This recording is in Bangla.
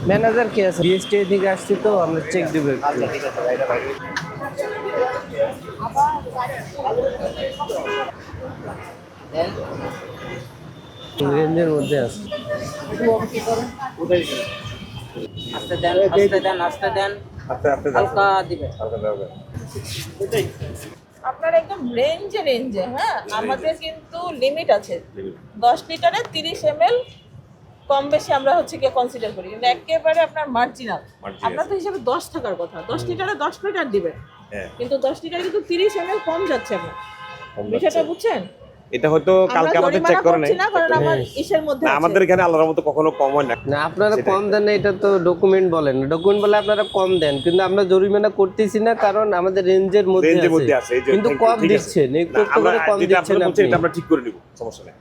ম্যানেজার কে আছে? বিএসটি থেকে আসছি তো, আমরা চেক দিব একটু। আচ্ছা ঠিক আছে ভাই, এটা ভাই। দেন রেঞ্জের মধ্যে আছে। উঠে দিন। আস্তে দেন, আস্তে দেন, আস্তে দেন, আস্তে আস্তে হালকা দিবেন। হালকা দাও। আপনার একদম রেঞ্জে রেঞ্জে, হ্যাঁ আমাদের কিন্তু লিমিট আছে। 10 লিটারে 30 ml কম বেশি আমরা হচ্ছে কি কনসিডার করি, কিন্তু একেবারে আপনার মার্জিনাল। আপনার তো হিসাবে 10 থাকার কথা, 10 লিটারে 10 লিটার দিবেন, হ্যাঁ, কিন্তু 10 লিটারে কিন্তু 30 ml কম যাচ্ছে আপনার। কম বিষয়টা যাচ্ছে। বুঝছেন? এটা হয়তো কালকে আমাদের চেক করে নাই। না, কারণ আমার ইসের মধ্যে না, আছে। আমাদের এখানে আল্লাহর মতো কখনো কম হয় না। না, আপনারা সেটাই। কম দেন না, এটা তো ডকুমেন্ট বলেন। ডকুমেন্ট বলে আপনারা কম দেন, কিন্তু আমরা জরিমানা করতেছি না, কারণ আমাদের রেঞ্জের মধ্যে রেঞ্জের মধ্যে আছে। আছে, এই যে কিন্তু thank you, কম ঠিক আছে। দিচ্ছেন, একটু না, একটু করে কম যেটা দিচ্ছেন আপনারা বলছেন আপনি। এটা আমরা ঠিক করে নিব, সমস্যা নেই।